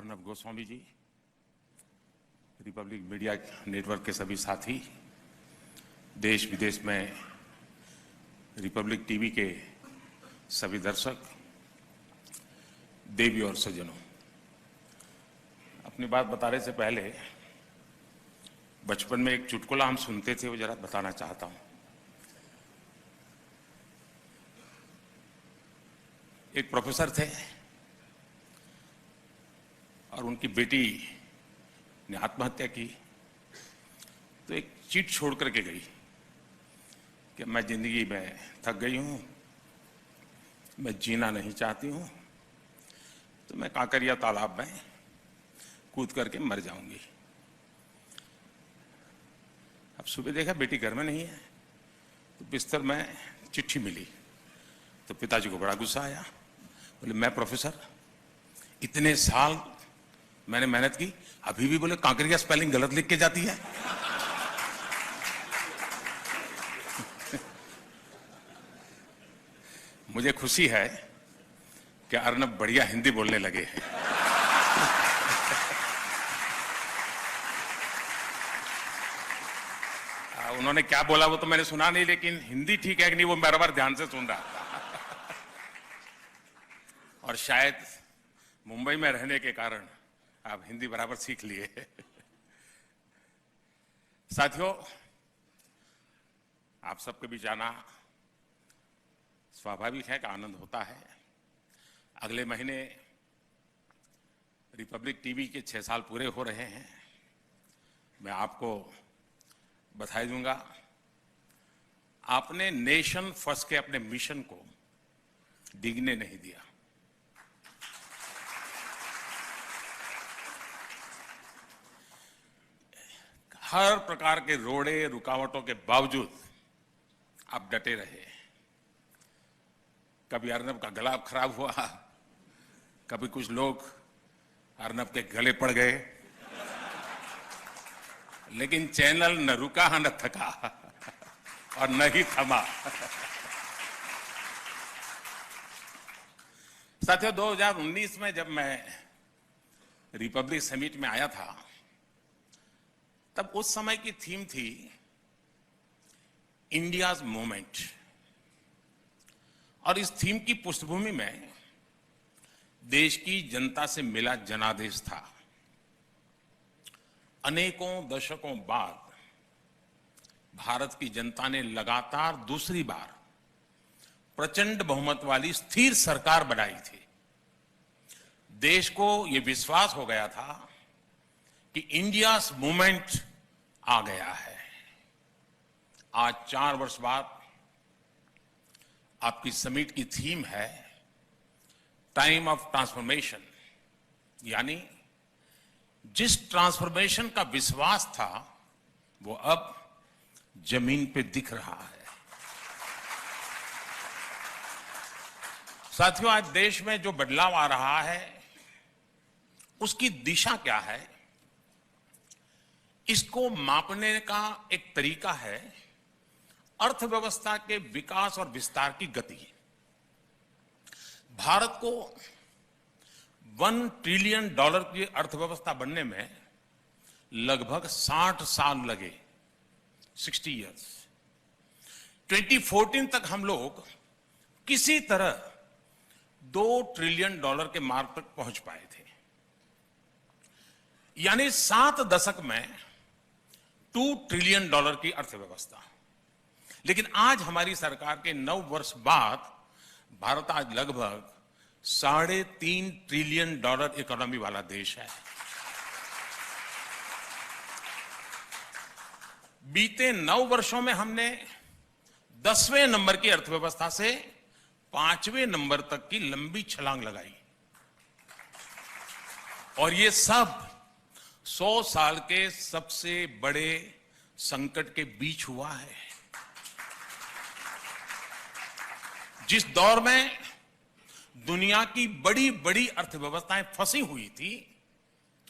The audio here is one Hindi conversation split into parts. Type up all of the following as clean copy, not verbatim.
Arnab Goswami ji, Republic media network के सभी साथी, देश विदेश में रिपब्लिक टीवी के सभी दर्शक, देवी और सज्जनों, अपनी बात बताने से पहले बचपन में एक चुटकुला हम सुनते थे, वो जरा बताना चाहता हूं। एक प्रोफेसर थे और उनकी बेटी ने आत्महत्या की, तो एक चिट छोड़ करके गई कि मैं जिंदगी में थक गई हूं, मैं जीना नहीं चाहती हूं, तो मैं कांकरिया तालाब में कूद करके मर जाऊंगी। अब सुबह देखा बेटी घर में नहीं है, तो बिस्तर में चिट्ठी मिली, तो पिताजी को बड़ा गुस्सा आया। बोले, मैं प्रोफेसर, इतने साल मैंने मेहनत की, अभी भी बोले कांकरिया स्पेलिंग गलत लिख के जाती है। मुझे खुशी है कि अर्नब बढ़िया हिंदी बोलने लगे हैं। उन्होंने क्या बोला वो तो मैंने सुना नहीं, लेकिन हिंदी ठीक है कि नहीं वो बराबर ध्यान से सुन रहा था। और शायद मुंबई में रहने के कारण आप हिंदी बराबर सीख लिए। साथियों, आप सबके बीच आना स्वाभाविक है कि आनंद होता है। अगले महीने रिपब्लिक टीवी के 6 साल पूरे हो रहे हैं। मैं आपको बधाई दूंगा। आपने नेशन फर्स्ट के अपने मिशन को डिगने नहीं दिया। हर प्रकार के रोड़े रुकावटों के बावजूद आप डटे रहे। कभी अर्नब का गला खराब हुआ, कभी कुछ लोग अर्नब के गले पड़ गए, लेकिन चैनल न रुका न थका और न ही थमा। साथियों, 2019 में जब मैं रिपब्लिक समिट में आया था, तब उस समय की थीम थी इंडियाज मूवमेंट, और इस थीम की पृष्ठभूमि में देश की जनता से मिला जनादेश था। अनेकों दशकों बाद भारत की जनता ने लगातार दूसरी बार प्रचंड बहुमत वाली स्थिर सरकार बनाई थी। देश को यह विश्वास हो गया था कि इंडियाज मूवमेंट आ गया है। आज 4 वर्ष बाद आपकी समिट की थीम है टाइम ऑफ ट्रांसफॉर्मेशन, यानी जिस ट्रांसफॉर्मेशन का विश्वास था वो अब जमीन पे दिख रहा है। साथियों, आज देश में जो बदलाव आ रहा है उसकी दिशा क्या है, इसको मापने का एक तरीका है अर्थव्यवस्था के विकास और विस्तार की गति। भारत को $1 ट्रिलियन की अर्थव्यवस्था बनने में लगभग 60 साल लगे, 60 इयर्स। 2014 तक हम लोग किसी तरह $2 ट्रिलियन के मार्क तक पहुंच पाए थे, यानी 7 दशक में $2 ट्रिलियन की अर्थव्यवस्था। लेकिन आज हमारी सरकार के 9 वर्ष बाद भारत आज लगभग $3.5 ट्रिलियन इकोनॉमी वाला देश है। बीते 9 वर्षों में हमने 10वें नंबर की अर्थव्यवस्था से 5वें नंबर तक की लंबी छलांग लगाई, और ये सब 100 साल के सबसे बड़े संकट के बीच हुआ है। जिस दौर में दुनिया की बड़ी बड़ी अर्थव्यवस्थाएं फंसी हुई थी,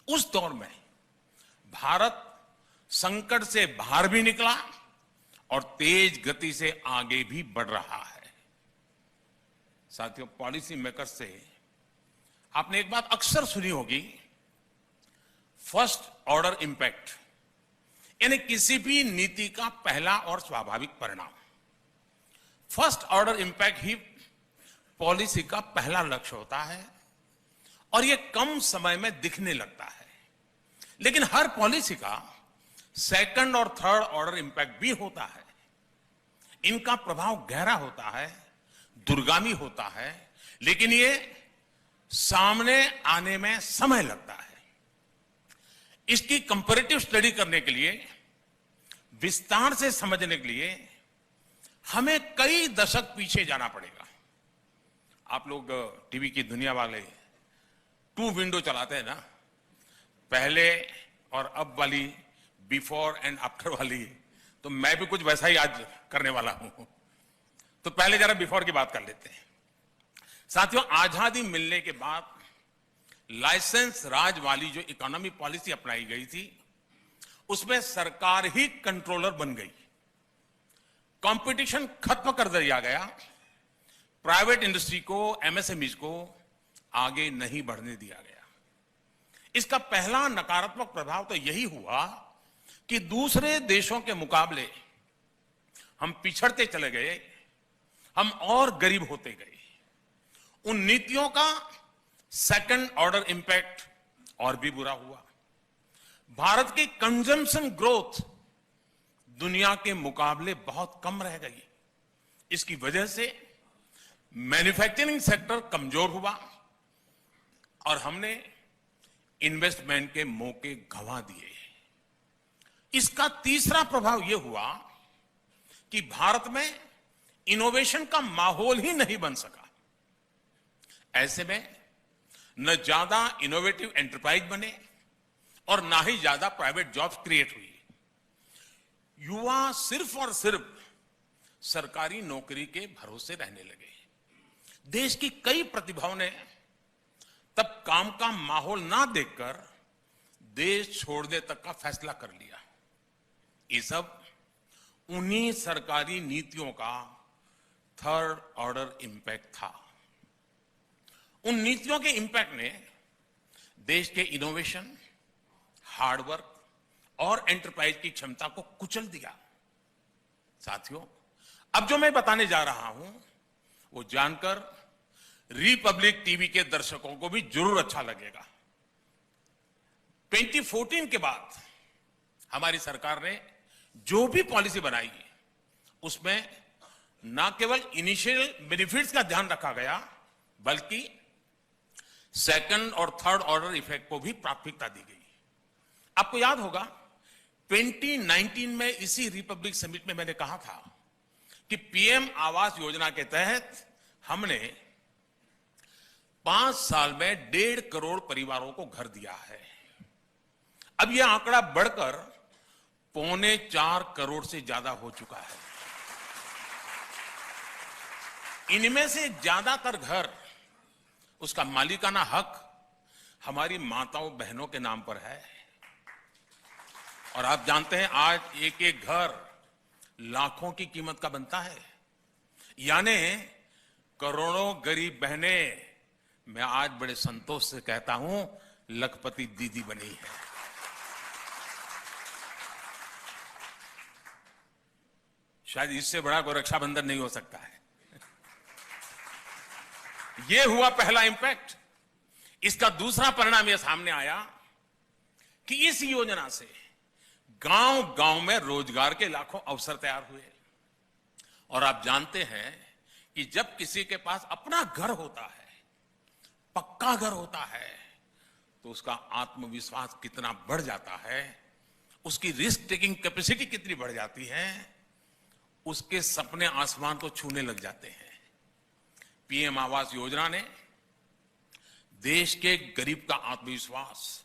उस दौर में भारत संकट से बाहर भी निकला और तेज गति से आगे भी बढ़ रहा है। साथियों, पॉलिसी मेकर से आपने एक बात अक्सर सुनी होगी फर्स्ट ऑर्डर इंपैक्ट यानी किसी भी नीति का पहला और स्वाभाविक परिणाम। फर्स्ट ऑर्डर इंपैक्ट ही पॉलिसी का पहला लक्ष्य होता है और यह कम समय में दिखने लगता है। लेकिन हर पॉलिसी का सेकंड और थर्ड ऑर्डर इंपैक्ट भी होता है। इनका प्रभाव गहरा होता है, दूरगामी होता है, लेकिन ये सामने आने में समय लगता है। इसकी कंपैरेटिव स्टडी करने के लिए, विस्तार से समझने के लिए हमें कई दशक पीछे जाना पड़ेगा। आप लोग टीवी की दुनिया वाले 2 विंडो चलाते हैं ना, पहले और अब वाली, बिफोर एंड आफ्टर वाली, तो मैं भी कुछ वैसा ही आज करने वाला हूं। तो पहले जरा बिफोर की बात कर लेते हैं। साथियों, आजादी मिलने के बाद लाइसेंस राज वाली जो इकोनॉमी पॉलिसी अपनाई गई थी, उसमें सरकार ही कंट्रोलर बन गई। कंपटीशन खत्म कर दिया गया। प्राइवेट इंडस्ट्री को, एमएसएमईज को आगे नहीं बढ़ने दिया गया। इसका पहला नकारात्मक प्रभाव तो यही हुआ कि दूसरे देशों के मुकाबले हम पिछड़ते चले गए, हम और गरीब होते गए। उन नीतियों का सेकंड ऑर्डर इंपैक्ट और भी बुरा हुआ। भारत की कंजम्पशन ग्रोथ दुनिया के मुकाबले बहुत कम रह गई। इसकी वजह से मैन्युफैक्चरिंग सेक्टर कमजोर हुआ और हमने इन्वेस्टमेंट के मौके गंवा दिए। इसका तीसरा प्रभाव यह हुआ कि भारत में इनोवेशन का माहौल ही नहीं बन सका। ऐसे में न ज्यादा इनोवेटिव एंटरप्राइज बने और ना ही ज्यादा प्राइवेट जॉब्स क्रिएट हुई। युवा सिर्फ और सिर्फ सरकारी नौकरी के भरोसे रहने लगे। देश की कई प्रतिभाओं ने तब काम का माहौल ना देखकर देश छोड़ने तक का फैसला कर लिया। ये सब उन्हीं सरकारी नीतियों का थर्ड ऑर्डर इंपैक्ट था। उन नीतियों के इंपैक्ट ने देश के इनोवेशन, हार्डवर्क और एंटरप्राइज की क्षमता को कुचल दिया। साथियों, अब जो मैं बताने जा रहा हूं वो जानकर रिपब्लिक टीवी के दर्शकों को भी जरूर अच्छा लगेगा। 2014 के बाद हमारी सरकार ने जो भी पॉलिसी बनाई उसमें न केवल इनिशियल बेनिफिट्स का ध्यान रखा गया, बल्कि सेकंड और थर्ड ऑर्डर इफेक्ट को भी प्राथमिकता दी गई। आपको याद होगा 2019 में इसी रिपब्लिक समिट में मैंने कहा था कि पीएम आवास योजना के तहत हमने 5 साल में 1.5 करोड़ परिवारों को घर दिया है। अब यह आंकड़ा बढ़कर 3.25 करोड़ से ज्यादा हो चुका है। इनमें से ज्यादातर घर, उसका मालिकाना हक हमारी माताओं बहनों के नाम पर है। और आप जानते हैं आज एक एक घर लाखों की कीमत का बनता है। यानी करोड़ों गरीब बहनें, मैं आज बड़े संतोष से कहता हूं, लखपति दीदी बनी है। शायद इससे बड़ा कोई रक्षाबंधन नहीं हो सकता है। यह हुआ पहला इंपैक्ट। इसका दूसरा परिणाम यह सामने आया कि इस योजना से गांव गांव में रोजगार के लाखों अवसर तैयार हुए। और आप जानते हैं कि जब किसी के पास अपना घर होता है, पक्का घर होता है, तो उसका आत्मविश्वास कितना बढ़ जाता है, उसकी रिस्क टेकिंग कैपेसिटी कितनी बढ़ जाती है, उसके सपने आसमान को छूने लग जाते हैं। पीएम आवास योजना ने देश के गरीब का आत्मविश्वास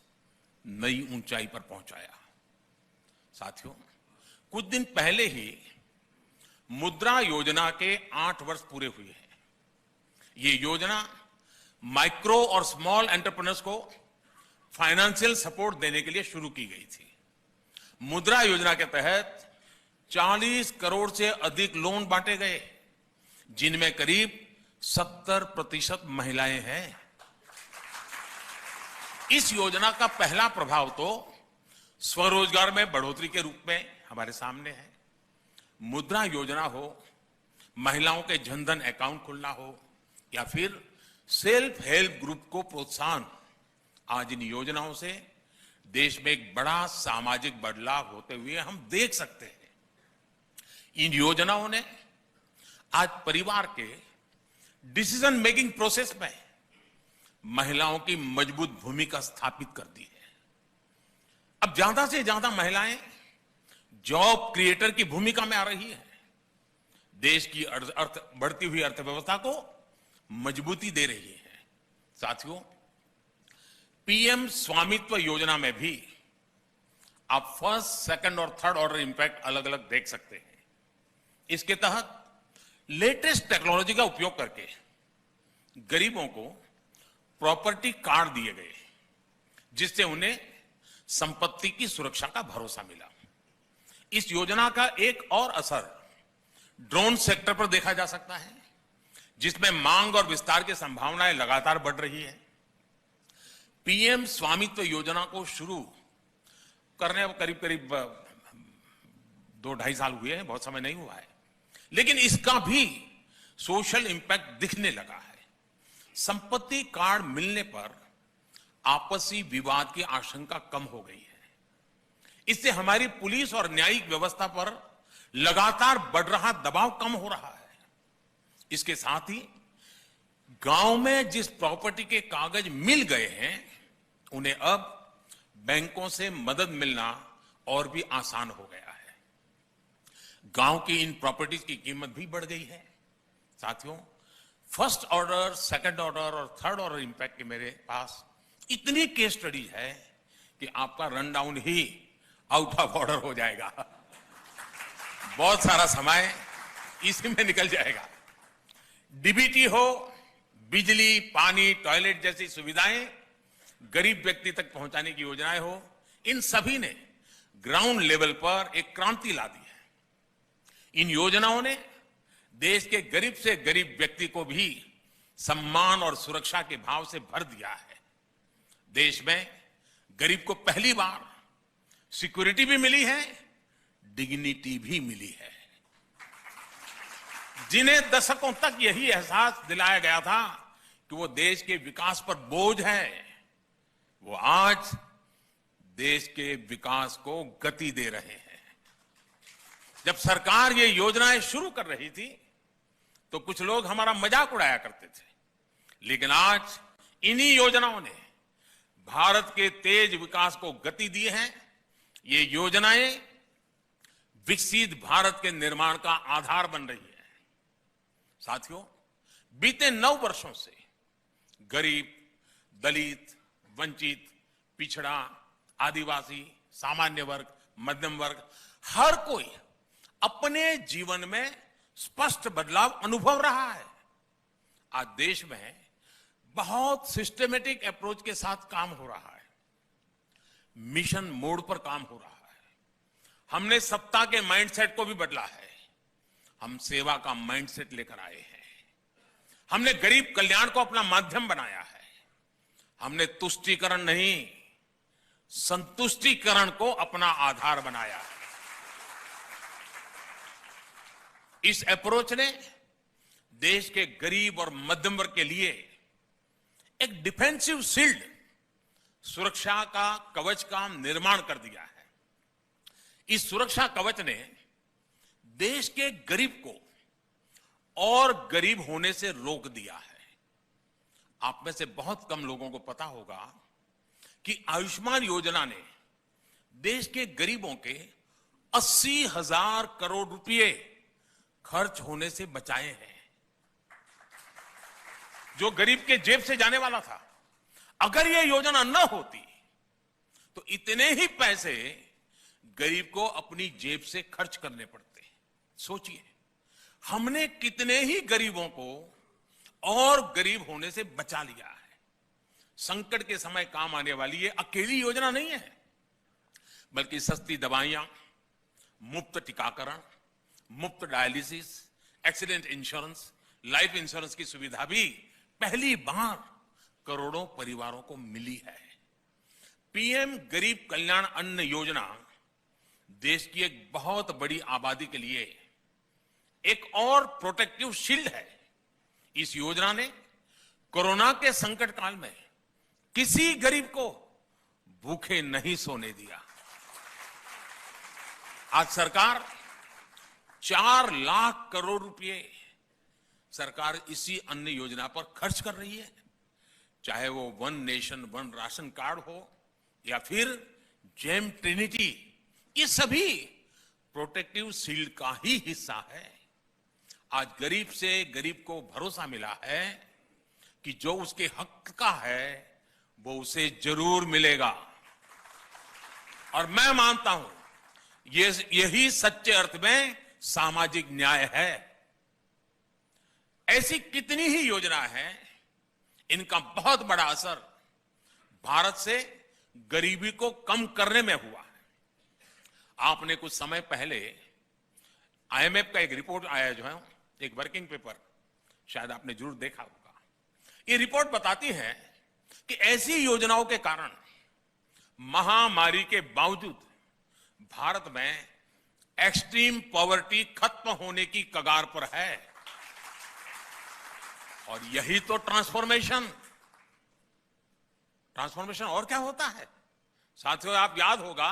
नई ऊंचाई पर पहुंचाया। साथियों, कुछ दिन पहले ही मुद्रा योजना के 8 वर्ष पूरे हुए हैं। ये योजना माइक्रो और स्मॉल एंटरप्रेन्योर्स को फाइनेंशियल सपोर्ट देने के लिए शुरू की गई थी। मुद्रा योजना के तहत 40 करोड़ से अधिक लोन बांटे गए, जिनमें करीब 70% महिलाएं हैं। इस योजना का पहला प्रभाव तो स्वरोजगार में बढ़ोतरी के रूप में हमारे सामने है। मुद्रा योजना हो, महिलाओं के जनधन अकाउंट खुलना हो या फिर सेल्फ हेल्प ग्रुप को प्रोत्साहन, आज इन योजनाओं से देश में एक बड़ा सामाजिक बदलाव होते हुए हम देख सकते हैं। इन योजनाओं ने आज परिवार के डिसीजन मेकिंग प्रोसेस में महिलाओं की मजबूत भूमिका स्थापित कर दी है। अब ज्यादा से ज्यादा महिलाएं जॉब क्रिएटर की भूमिका में आ रही है, देश की बढ़ती हुई अर्थव्यवस्था को मजबूती दे रही है। साथियों, पीएम स्वामित्व योजना में भी आप फर्स्ट, सेकंड और थर्ड ऑर्डर इंपैक्ट अलग अलग देख सकते हैं। इसके तहत लेटेस्ट टेक्नोलॉजी का उपयोग करके गरीबों को प्रॉपर्टी कार्ड दिए गए, जिससे उन्हें संपत्ति की सुरक्षा का भरोसा मिला। इस योजना का एक और असर ड्रोन सेक्टर पर देखा जा सकता है, जिसमें मांग और विस्तार की संभावनाएं लगातार बढ़ रही है। पीएम स्वामित्व योजना को शुरू करने करीब करीब 2-2.5 साल हुए हैं, बहुत समय नहीं हुआ है, लेकिन इसका भी सोशल इंपैक्ट दिखने लगा है। संपत्ति कार्ड मिलने पर आपसी विवाद की आशंका कम हो गई है। इससे हमारी पुलिस और न्यायिक व्यवस्था पर लगातार बढ़ रहा दबाव कम हो रहा है। इसके साथ ही गांव में जिस प्रॉपर्टी के कागज मिल गए हैं, उन्हें अब बैंकों से मदद मिलना और भी आसान हो गया है। गांव की इन प्रॉपर्टीज की कीमत भी बढ़ गई है। साथियों, फर्स्ट ऑर्डर, सेकंड ऑर्डर और थर्ड ऑर्डर इंपैक्ट के मेरे पास इतनी केस स्टडीज है कि आपका run down he out of order हो जाएगा। बहुत सारा समय इसी में निकल जाएगा। डीबीटी हो, बिजली, पानी, टॉयलेट जैसी सुविधाएं गरीब व्यक्ति तक पहुंचाने की योजनाएं हो, इन सभी ने ग्राउंड लेवल पर एक क्रांति ला दी है। इन योजनाओं ने देश के गरीब से गरीब व्यक्ति को भी सम्मान और सुरक्षा के भाव से भर दिया है। देश में गरीब को पहली बार सिक्योरिटी भी मिली है, डिग्निटी भी मिली है। जिन्हें दशकों तक यही एहसास दिलाया गया था कि वो देश के विकास पर बोझ है, वो आज देश के विकास को गति दे रहे हैं। जब सरकार ये योजनाएं शुरू कर रही थी तो कुछ लोग हमारा मजाक उड़ाया करते थे, लेकिन आज इन्हीं योजनाओं ने भारत के तेज विकास को गति दी है। ये योजनाएं विकसित भारत के निर्माण का आधार बन रही है। साथियों, बीते 9 वर्षों से गरीब, दलित, वंचित, पिछड़ा, आदिवासी, सामान्य वर्ग, मध्यम वर्ग, हर कोई अपने जीवन में स्पष्ट बदलाव अनुभव रहा है। आज देश में बहुत सिस्टमेटिक अप्रोच के साथ काम हो रहा है। मिशन मोड पर काम हो रहा है। हमने सत्ता के माइंडसेट को भी बदला है। हम सेवा का माइंडसेट लेकर आए हैं। हमने गरीब कल्याण को अपना माध्यम बनाया है। हमने तुष्टीकरण नहीं, संतुष्टीकरण को अपना आधार बनाया है। इस अप्रोच ने देश के गरीब और मध्यम वर्ग के लिए एक डिफेंसिव शील्ड, सुरक्षा का कवच का निर्माण कर दिया है। इस सुरक्षा कवच ने देश के गरीब को और गरीब होने से रोक दिया है। आप में से बहुत कम लोगों को पता होगा कि आयुष्मान योजना ने देश के गरीबों के 80,000 करोड़ रुपए खर्च होने से बचाए हैं। जो गरीब के जेब से जाने वाला था, अगर यह योजना न होती तो इतने ही पैसे गरीब को अपनी जेब से खर्च करने पड़ते। सोचिए, हमने कितने ही गरीबों को और गरीब होने से बचा लिया है। संकट के समय काम आने वाली ये अकेली योजना नहीं है, बल्कि सस्ती दवाइयां, मुफ्त टीकाकरण, मुफ्त dialysis, accident insurance, life insurance की सुविधा भी पहली बार करोड़ों परिवारों को मिली है। पीएम गरीब कल्याण अन्न योजना देश की एक बहुत बड़ी आबादी के लिए एक और प्रोटेक्टिव शील्ड है। इस योजना ने कोरोना के संकट काल में किसी गरीब को भूखे नहीं सोने दिया। आज सरकार 4 लाख करोड़ रुपए सरकार इसी अन्न योजना पर खर्च कर रही है, चाहे वो one nation one ration card हो या फिर जेम ट्रिनिटी, ये सभी प्रोटेक्टिव शील्ड का ही हिस्सा है। आज गरीब से गरीब को भरोसा मिला है कि जो उसके हक का है वो उसे जरूर मिलेगा। और मैं मानता हूं यही सच्चे अर्थ में सामाजिक न्याय है। ऐसी कितनी ही योजना है, इनका बहुत बड़ा असर भारत से गरीबी को कम करने में हुआ है। आपने कुछ समय पहले आईएमएफ का एक रिपोर्ट आया जो है, एक वर्किंग पेपर, शायद आपने जरूर देखा होगा। ये रिपोर्ट बताती है कि ऐसी योजनाओं के कारण महामारी के बावजूद भारत में एक्सट्रीम पॉवर्टी खत्म होने की कगार पर है। और यही तो ट्रांसफॉर्मेशन और क्या होता है साथियों? आप याद होगा,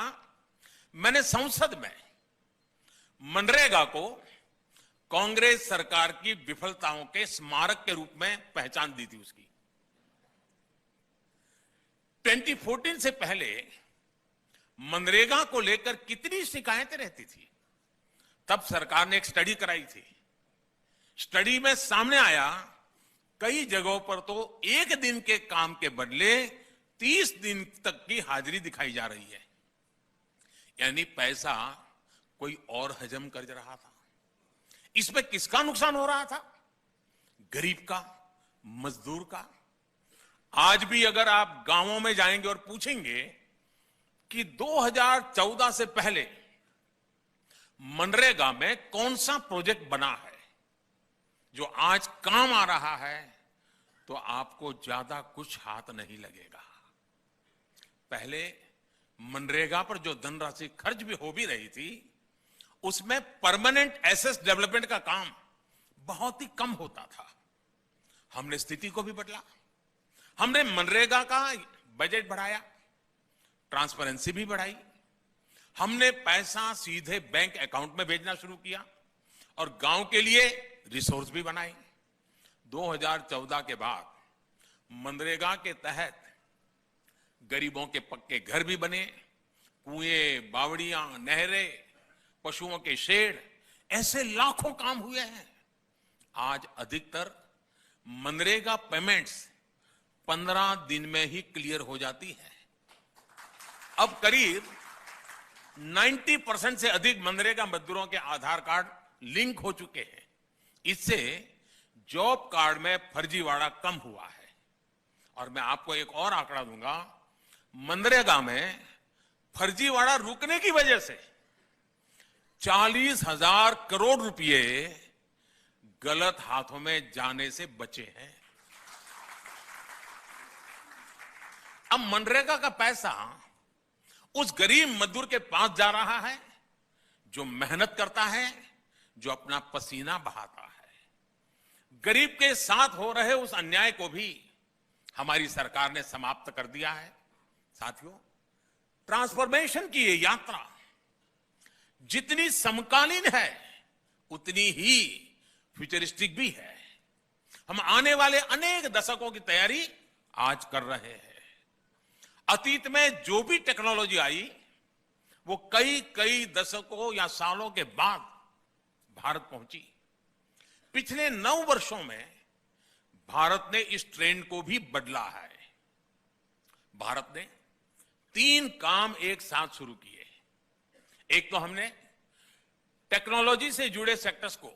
मैंने संसद में मनरेगा को कांग्रेस सरकार की विफलताओं के स्मारक के रूप में पहचान दी थी। उसकी 2014 से पहले मनरेगा को लेकर कितनी शिकायतें रहती थी। तब सरकार ने एक स्टडी कराई थी। स्टडी में सामने आया कई जगहों पर तो 1 दिन के काम के बदले 30 दिन तक की हाजिरी दिखाई जा रही है। यानी पैसा कोई और हजम कर रहा था। इसमें किसका नुकसान हो रहा था? गरीब का, मजदूर का। आज भी अगर आप गांवों में जाएंगे और पूछेंगे कि 2014 से पहले मनरेगा में कौन सा प्रोजेक्ट बना है जो आज काम आ रहा है, तो आपको ज्यादा कुछ हाथ नहीं लगेगा। पहले मनरेगा पर जो धनराशि खर्च भी हो भी रही थी, उसमें परमानेंट एसेट डेवलपमेंट का काम बहुत ही कम होता था। हमने स्थिति को भी बदला। हमने मनरेगा का बजट बढ़ाया, ट्रांसपेरेंसी भी बढ़ाई। हमने पैसा सीधे बैंक अकाउंट में भेजना शुरू किया और गांव के लिए रिसोर्स भी बनाए। 2014 के बाद मनरेगा के तहत गरीबों के पक्के घर भी बने, कुएं, बावड़ियां, नहरें, पशुओं के शेड, ऐसे लाखों काम हुए हैं। आज अधिकतर मनरेगा पेमेंट्स 15 दिन में ही क्लियर हो जाती है। अब करीब 90% से अधिक मनरेगा मजदूरों के आधार कार्ड लिंक हो चुके हैं। इससे जॉब कार्ड में फर्जीवाड़ा कम हुआ है। और मैं आपको एक और आंकड़ा दूंगा, मनरेगा में फर्जीवाड़ा रुकने की वजह से 40,000 करोड़ रुपए गलत हाथों में जाने से बचे हैं। अब मनरेगा का पैसा उस गरीब मजदूर के पास जा रहा है जो मेहनत करता है, जो अपना पसीना बहाता है। गरीब के साथ हो रहे उस अन्याय को भी हमारी सरकार ने समाप्त कर दिया है। साथियों, ट्रांसफॉर्मेशन की ये यात्रा जितनी समकालीन है उतनी ही फ्यूचरिस्टिक भी है। हम आने वाले अनेक दशकों की तैयारी आज कर रहे हैं। अतीत में जो भी टेक्नोलॉजी आई वो कई दशकों या सालों के बाद भारत पहुंची। पिछले 9 वर्षों में भारत ने इस ट्रेंड को भी बदला है। भारत ने 3 काम एक साथ शुरू किए। एक तो हमने टेक्नोलॉजी से जुड़े सेक्टर्स को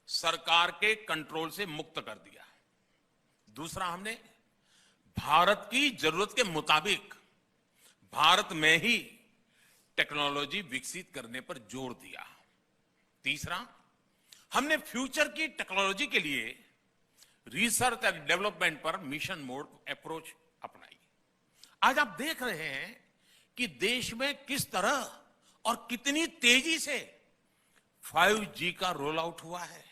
सरकार के कंट्रोल से मुक्त कर दिया। दूसरा, हमने भारत की जरूरत के मुताबिक भारत में ही टेक्नोलॉजी विकसित करने पर जोर दिया। तीसरा, हमने फ्यूचर की टेक्नोलॉजी के लिए रिसर्च एंड डेवलपमेंट पर मिशन मोड अप्रोच अपनाई। आज आप देख रहे हैं कि देश में किस तरह और कितनी तेजी से 5G का रोल आउट हुआ है।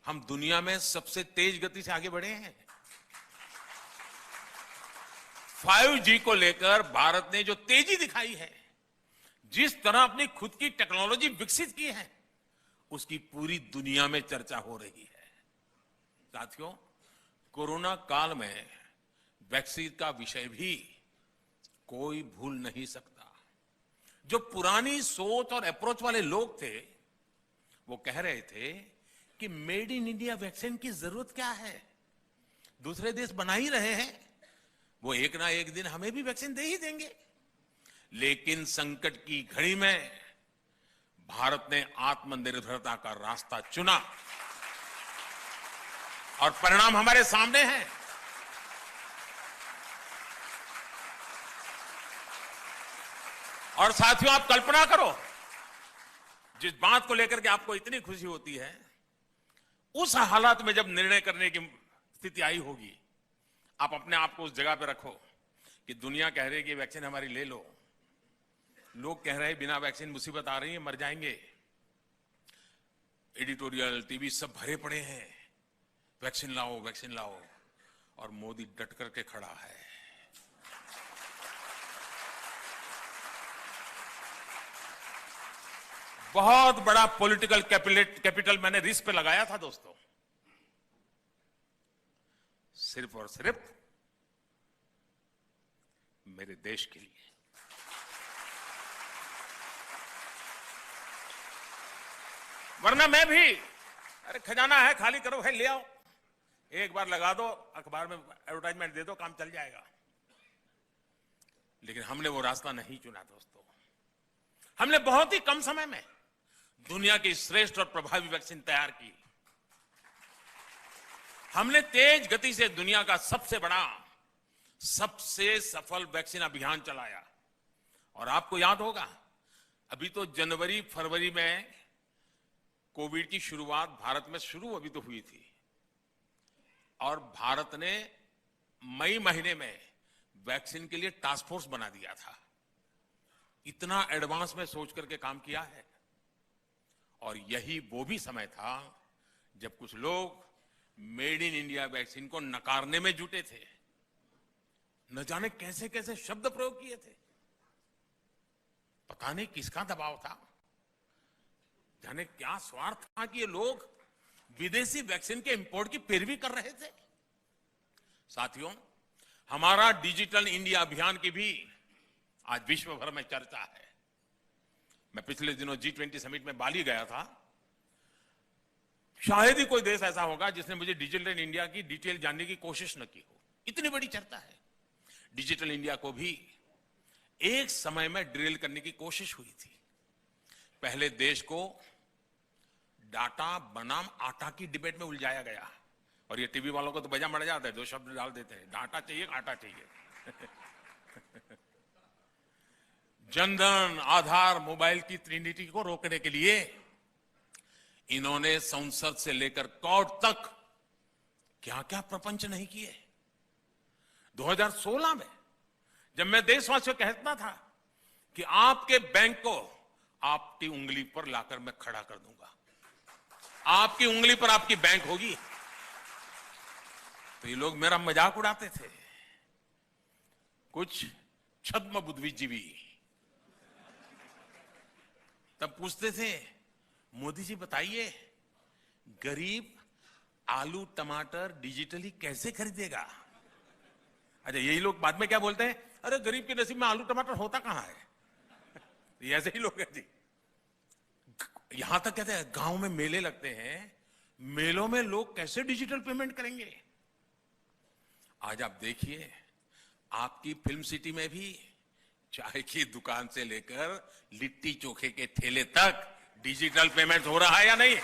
हम दुनिया में सबसे तेज गति से आगे बढ़े हैं। 5G को लेकर भारत ने जो तेजी दिखाई है, जिस तरह अपनी खुद की टेक्नोलॉजी विकसित की है, उसकी पूरी दुनिया में चर्चा हो रही है। साथियों, कोरोना काल में वैक्सीन का विषय भी कोई भूल नहीं सकता। जो पुरानी सोच और अप्रोच वाले लोग थे, वो कह रहे थे कि मेड इन इंडिया वैक्सीन की जरूरत क्या है, दूसरे देश बना ही रहे हैं, वो एक ना एक दिन हमें भी वैक्सीन दे ही देंगे। लेकिन संकट की घड़ी में भारत ने आत्मनिर्भरता का रास्ता चुना और परिणाम हमारे सामने है। और साथियों, आप कल्पना करो, जिस बात को लेकर के आपको इतनी खुशी होती है, उस हालात में जब निर्णय करने की स्थिति आई होगी, आप अपने आप को उस जगह पे रखो कि दुनिया कह रही है कि वैक्सीन हमारी ले लो, लोग कह रहे हैं बिना वैक्सीन मुसीबत आ रही है, मर जाएंगे, एडिटोरियल टीवी सब भरे पड़े हैं, वैक्सीन लाओ वैक्सीन लाओ, और मोदी डट करके खड़ा है। बहुत बड़ा पॉलिटिकल कैपिटल मैंने रिस्क पे लगाया था दोस्तों, सिर्फ और सिर्फ मेरे देश के लिए। वरना मैं भी, अरे खजाना है, खाली करो, है ले आओ, एक बार लगा दो, अखबार में एडवर्टाइजमेंट दे दो, काम चल जाएगा। लेकिन हमने वो रास्ता नहीं चुना दोस्तों। हमने बहुत ही कम समय में दुनिया की श्रेष्ठ और प्रभावी वैक्सीन तैयार की। हमने तेज गति से दुनिया का सबसे बड़ा, सबसे सफल वैक्सीन अभियान चलाया। और आपको याद होगा, अभी तो जनवरी फरवरी में कोविड की शुरुआत भारत में शुरू अभी तो हुई थी, और भारत ने मई महीने में वैक्सीन के लिए टास्क फोर्स बना दिया था। इतना एडवांस में सोच करके काम किया है। और यही वो भी समय था जब कुछ लोग मेड इन इंडिया वैक्सीन को नकारने में जुटे थे। न जाने कैसे कैसे शब्द प्रयोग किए थे, पता नहीं किसका दबाव था, जाने क्या स्वार्थ था कि ये लोग विदेशी वैक्सीन के इंपोर्ट की पैरवी कर रहे थे। साथियों, हमारा डिजिटल इंडिया अभियान की भी आज विश्व भर में चर्चा है। मैं पिछले दिनों G20 समिट में बाली गया था। शायद ही कोई देश ऐसा होगा जिसने मुझे डिजिटल इंडिया की डिटेल जानने की कोशिश न की हो, इतनी बड़ी चर्चा है। डिजिटल इंडिया को भी एक समय में ड्रिल करने की कोशिश हुई थी। पहले देश को डाटा बनाम आटा की डिबेट में उलझाया गया, और ये टीवी वालों को तो बजा मर जाता है, दो शब्द डाल देते हैं, डाटा चाहिए आटा चाहिए। जनधन, आधार, मोबाइल की ट्रिनिटी को रोकने के लिए इन्होंने संसद से लेकर कोर्ट तक क्या क्या प्रपंच नहीं किए। 2016 में जब मैं देशवासियों को कहता था कि आपके बैंक को आपकी उंगली पर लाकर मैं खड़ा कर दूंगा, आपकी उंगली पर आपकी बैंक होगी, तो ये लोग मेरा मजाक उड़ाते थे। कुछ छद्म बुद्धिजीवी तब पूछते थे, मोदी जी बताइए, गरीब आलू टमाटर डिजिटली कैसे खरीदेगा? अच्छा, यही लोग बाद में क्या बोलते हैं, अरे गरीब के नसीब में आलू टमाटर होता कहां है। ये ऐसे ही लोग हैं जी। यहां तक कहते हैं गांव में मेले लगते हैं, मेलों में लोग कैसे डिजिटल पेमेंट करेंगे। आज आप देखिए, आपकी फिल्म सिटी में भी चाय की दुकान से लेकर लिट्टी चोखे के ठेले तक डिजिटल पेमेंट हो रहा है या नहीं।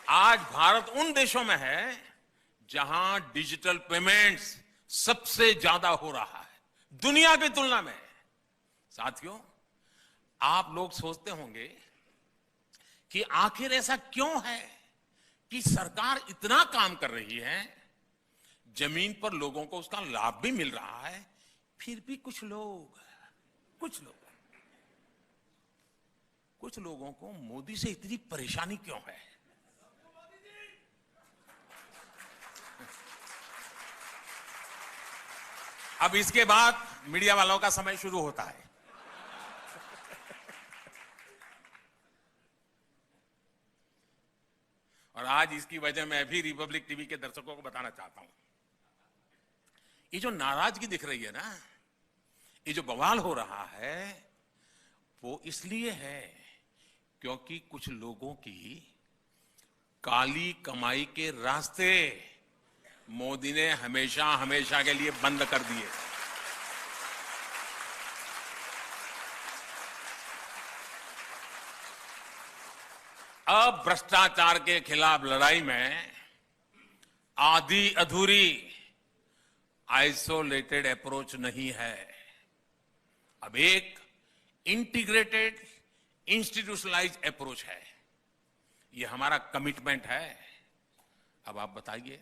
आज भारत उन देशों में है जहां डिजिटल पेमेंट्स सबसे ज्यादा हो रहा है दुनिया की तुलना में। साथियों, आप लोग सोचते होंगे कि आखिर ऐसा क्यों है कि सरकार इतना काम कर रही है, जमीन पर लोगों को उसका लाभ भी मिल रहा है, फिर भी कुछ लोगों को मोदी से इतनी परेशानी क्यों है? अब इसके बाद मीडिया वालों का समय शुरू होता है। और आज इसकी वजह मैं भी रिपब्लिक टीवी के दर्शकों को बताना चाहता हूं। ये जो नाराजगी दिख रही है ना, ये जो बवाल हो रहा है, वो इसलिए है क्योंकि कुछ लोगों की काली कमाई के रास्ते मोदी ने हमेशा हमेशा के लिए बंद कर दिए। अब भ्रष्टाचार के खिलाफ लड़ाई में आधी अधूरी आइसोलेटेड अप्रोच नहीं है, अब एक इंटीग्रेटेड इंस्टीट्यूशनलाइज्ड अप्रोच है। यह हमारा कमिटमेंट है। अब आप बताइए,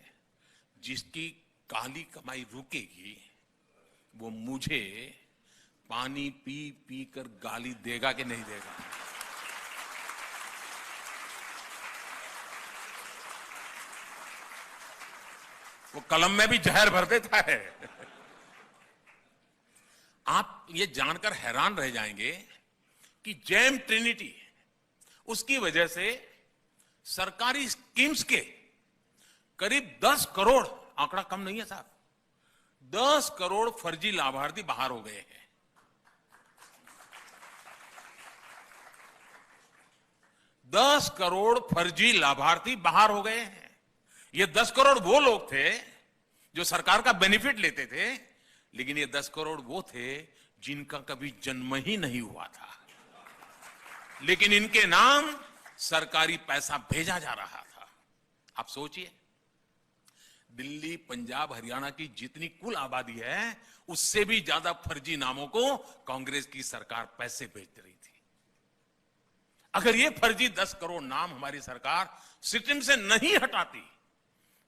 जिसकी काली कमाई रुकेगी वो मुझे पानी पी पी कर गाली देगा कि नहीं देगा? वो कलम में भी जहर भर देता है। आप ये जानकर हैरान रह जाएंगे कि जेम ट्रिनिटी, उसकी वजह से सरकारी स्कीम्स के करीब 10 करोड़, आंकड़ा कम नहीं है साहब, 10 करोड़ फर्जी लाभार्थी बाहर हो गए हैं। 10 करोड़ फर्जी लाभार्थी बाहर हो गए हैं। ये 10 करोड़ वो लोग थे जो सरकार का बेनिफिट लेते थे, लेकिन ये 10 करोड़ वो थे जिनका कभी जन्म ही नहीं हुआ था, लेकिन इनके नाम सरकारी पैसा भेजा जा रहा था। आप सोचिए, दिल्ली, पंजाब, हरियाणा की जितनी कुल आबादी है, उससे भी ज्यादा फर्जी नामों को कांग्रेस की सरकार पैसे भेज रही थी। अगर ये फर्जी 10 करोड़ नाम हमारी सरकार सिस्टम से नहीं हटाती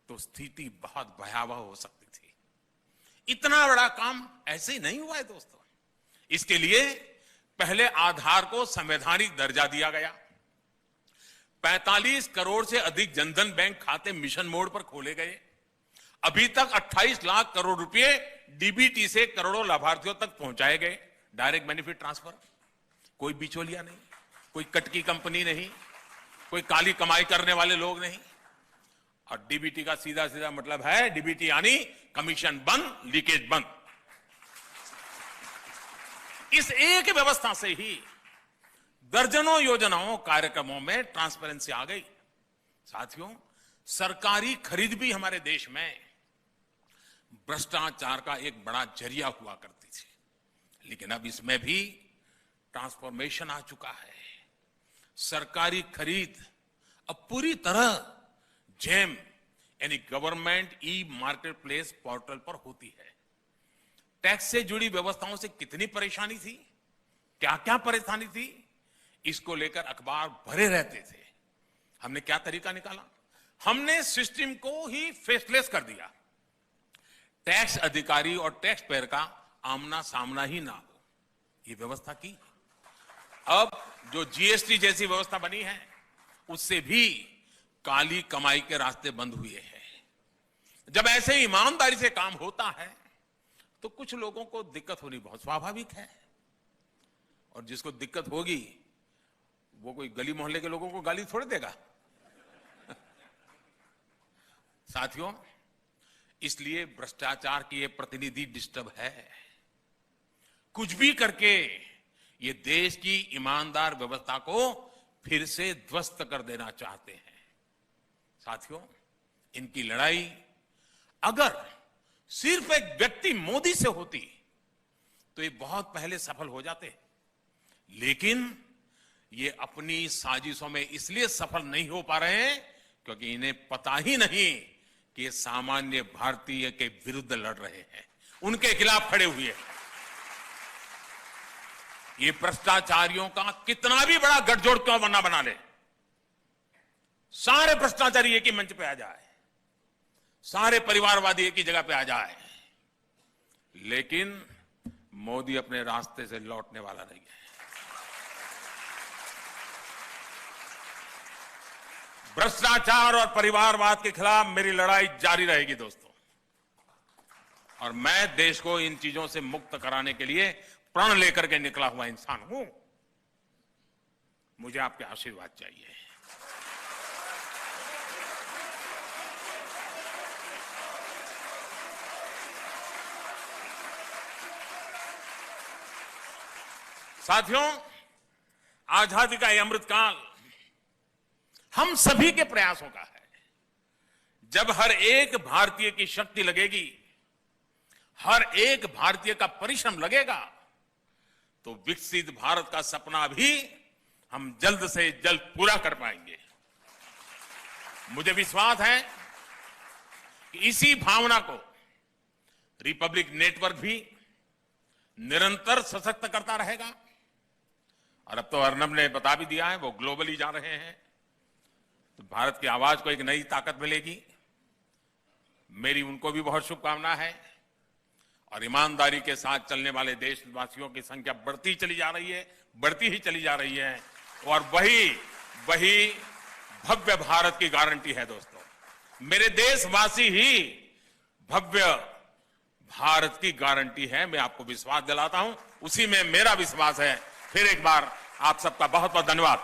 तो स्थिति बहुत भयावह हो सकती थी। इतना बड़ा काम ऐसे ही नहीं हुआ है दोस्तों। इसके लिए पहले आधार को संवैधानिक दर्जा दिया गया, 45 करोड़ से अधिक जनधन बैंक खाते मिशन मोड पर खोले गए, अभी तक 28 लाख करोड़ रुपए डीबीटी से करोड़ों लाभार्थियों तक पहुंचाए गए। डायरेक्ट बेनिफिट ट्रांसफर, कोई बिचौलिया नहीं, कोई कटकी कंपनी नहीं, कोई काली कमाई करने वाले लोग नहीं। और डीबीटी का सीधा सीधा मतलब है, डीबीटी यानी कमीशन बंद, लीकेज बंद। इस एक व्यवस्था से ही दर्जनों योजनाओं, कार्यक्रमों में ट्रांसपेरेंसी आ गई। साथियों, सरकारी खरीद भी हमारे देश में भ्रष्टाचार का एक बड़ा जरिया हुआ करती थी, लेकिन अब इसमें भी ट्रांसफॉर्मेशन आ चुका है। सरकारी खरीद अब पूरी तरह जेम यानी government e market place portal पर होती है। टैक्स से जुड़ी व्यवस्थाओं से कितनी परेशानी थी, क्या क्या परेशानी थी, इसको लेकर अखबार भरे रहते थे। हमने क्या तरीका निकाला? हमने सिस्टम को ही फेसलेस कर दिया। टैक्स अधिकारी और टैक्स पेयर का आमना सामना ही ना हो, ये व्यवस्था की। अब जो जीएसटी जैसी व्यवस्था बनी है, उससे भी काली कमाई के रास्ते बंद हुए हैं। जब ऐसे ईमानदारी से काम होता है तो कुछ लोगों को दिक्कत होनी बहुत स्वाभाविक है, और जिसको दिक्कत होगी वो कोई गली मोहल्ले के लोगों को गाली थोड़ी देगा। साथियों, इसलिए भ्रष्टाचार की ये प्रतिनिधि डिस्टर्ब है। कुछ भी करके ये देश की ईमानदार व्यवस्था को फिर से ध्वस्त कर देना चाहते हैं। साथियों, इनकी लड़ाई अगर सिर्फ एक व्यक्ति मोदी से होती तो ये बहुत पहले सफल हो जाते, लेकिन ये अपनी साजिशों में इसलिए सफल नहीं हो पा रहे हैं क्योंकि इन्हें पता ही नहीं कि ये सामान्य भारतीय के विरुद्ध लड़ रहे हैं, उनके खिलाफ खड़े हुए हैं। ये भ्रष्टाचारियों का कितना भी बड़ा गठजोड़ क्यों बना ले, सारे भ्रष्टाचारी एक ही मंच पे आ जाए, सारे परिवारवादी एक ही जगह पे आ जाए, लेकिन मोदी अपने रास्ते से लौटने वाला नहीं है। भ्रष्टाचार और परिवारवाद के खिलाफ मेरी लड़ाई जारी रहेगी दोस्तों, और मैं देश को इन चीजों से मुक्त कराने के लिए प्रण लेकर के निकला हुआ इंसान हूं। मुझे आपके आशीर्वाद चाहिए। साथियों, आजादी का यह अमृतकाल हम सभी के प्रयासों का है। जब हर एक भारतीय की शक्ति लगेगी, हर एक भारतीय का परिश्रम लगेगा, तो विकसित भारत का सपना भी हम जल्द से जल्द पूरा कर पाएंगे। मुझे विश्वास है कि इसी भावना को रिपब्लिक नेटवर्क भी निरंतर सशक्त करता रहेगा। और अब तो अर्नब ने बता भी दिया है, वो ग्लोबली जा रहे हैं, तो भारत की आवाज को एक नई ताकत मिलेगी। मेरी उनको भी बहुत शुभकामना है। और ईमानदारी के साथ चलने वाले देशवासियों की संख्या बढ़ती चली जा रही है, बढ़ती ही चली जा रही है, और वही भव्य भारत की गारंटी है दोस्तों। मेरे देशवासी ही भव्य भारत की गारंटी है। मैं आपको विश्वास दिलाता हूं, उसी में मेरा विश्वास है। फिर एक बार आप सबका बहुत बहुत धन्यवाद।